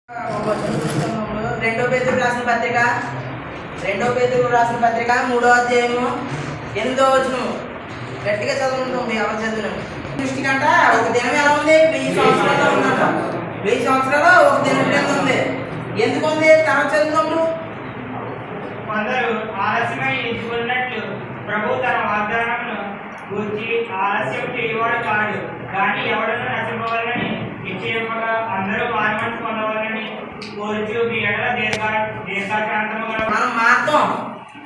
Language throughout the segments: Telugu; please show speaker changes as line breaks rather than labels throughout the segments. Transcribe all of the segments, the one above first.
రెండో పేతురు రాసిన పత్రిక 3వ అధ్యాయము 8వ వచనము గట్టిగా చదువుకుంటాం. ఎవరు చదువును దృష్టి కంట ఒక దినం ఎలా ఉంది? 1000 సంవత్సరాలు ఉందంట. 1000 సంవత్సరాలు ఒక దినం కింద ఉంది. ఎందుకు ఉంది? తర్వాత చదువుతున్నప్పుడు
కొందరు ఆలస్యమై ఎంచుకున్నట్లు ప్రభు తన వాగ్దానమును గురించి ఆలస్యం చేయవాడు కాడు, కానీ ఎవడను నశింపవాలని నిశ్చయింపగా అందరూ మారుమనసు పొందవాలని కోరుచు మీ ఎడల దీర్ఘశాంతము గల
మనం మాత్రం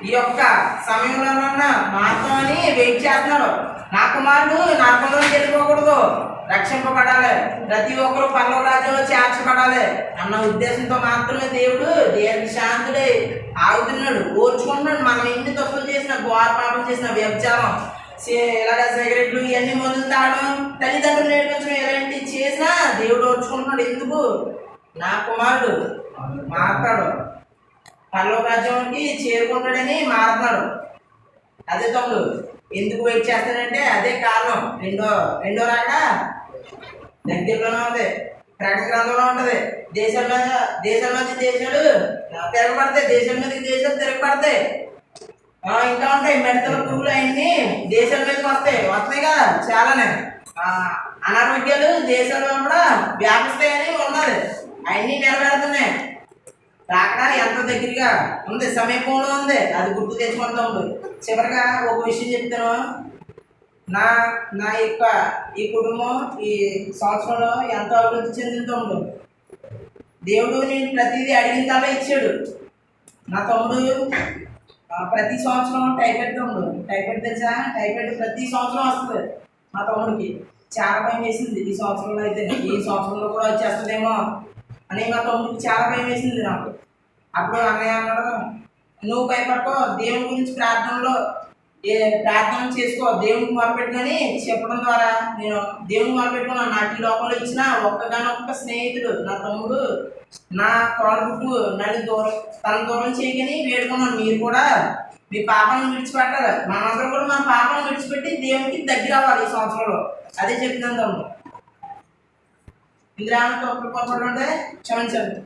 ఈ యొక్క సమయంలోనన్నా మాత్రం అని వెయిట్ చేస్తున్నాడు. నా కుమారుడు నరకంలో వెళ్ళిపోకూడదు, రక్షింపబడాలి, ప్రతి ఒక్కరు పర్లోక రాజ్యంలో చేర్చబడాలి అన్న ఉద్దేశంతో మాత్రమే దేవుడు దీర్ఘశాంతుడై ఆగుతున్నాడు, ఓర్చుకుంటున్నాడు. మనం ఎన్ని తప్పులు చేసిన, ఘోర పాపం చేసిన, వ్యభిచారం, ఇలాగ సిగరెట్లు ఇవన్నీ మందులు తాగడం, తల్లిదండ్రులు నేర్పించడం ఇలాంటివి చేసినా దేవుడు ఓర్చుకుంటున్నాడు. ఎందుకు? నా కుమారుడు మారుతాడు, పర్లోక రాజ్యానికి చేరుకుంటాడని మారుతున్నాడు. అదే తమ్ముడు ఎందుకు వెయిట్ చేస్తాడంటే అదే కారణం. రెండో రాక దగ్గరలోనే ఉంది, ప్రకటన గ్రంథంలో ఉంటుంది. దేశాల మధ్య దేశాలు తిరగబడతాయి, దేశాల మీద దేశాలు తిరగబడతాయి. ఇంకా ఉంటాయి మెడతల పురుగులు, అవన్నీ దేశాల మీదకి వస్తాయి కదా చాలానే. అనారోగ్యాలు దేశాల్లో కూడా వ్యాపిస్తాయని ఉన్నది, అవన్నీ నెరవేరుతున్నాయి. రాకడా ఎంత దగ్గరగా ఉంది, సమీపంలో ఉంది, అది గుర్తు తెచ్చుకుంటాము. చివరిగా ఒక విషయం చెప్తాను. నా యొక్క ఈ కుటుంబం ఈ సంవత్సరంలో ఎంతో అభివృద్ధి చెందుతుంది. దేవుడు నేను ప్రతిదీ అడిగిన ఇచ్చాడు. నా తమ్ముడు ప్రతి సంవత్సరం టైఫాయిడ్ తమ్ముడు, టైఫాయిడ్ తెలుసా? టైఫాయిడ్ ప్రతి సంవత్సరం వస్తుంది. మా తమ్ముడికి చాలా భయం వేసింది. ఈ సంవత్సరంలో అయితే ఈ సంవత్సరంలో కూడా వచ్చేస్తుందేమో అని మా తమ్ముడికి చాలా భయం వేసింది నాకు. అప్పుడు అన్నయ్య అన్నాడు, నువ్వు భయపడుకో, దేవుని గురించి ప్రార్థన చేసుకో, దేవునికి మొరపెట్టుకొని చెప్పడం ద్వారా నేను దేవునికి మొరపెట్టుకున్నాను. నాకు ఈ లోకంలో ఇచ్చిన ఒక్క స్నేహితుడు నా తమ్ముడు, నా తోడబుట్టు నన్ను తన దూరం చేయకని వేడుకున్నాను. మీరు కూడా మీ పాపాలను విడిచిపెట్టాలి, మనందరం కూడా మన పాపాలను విడిచిపెట్టి దేవునికి దగ్గర అవ్వాలి ఈ సంవత్సరంలో. అదే చెప్తున్నాను తమ్ముడు. ఇంద్రాన్ని తప్పులు పొరపడి ఉంటే క్షమించండి.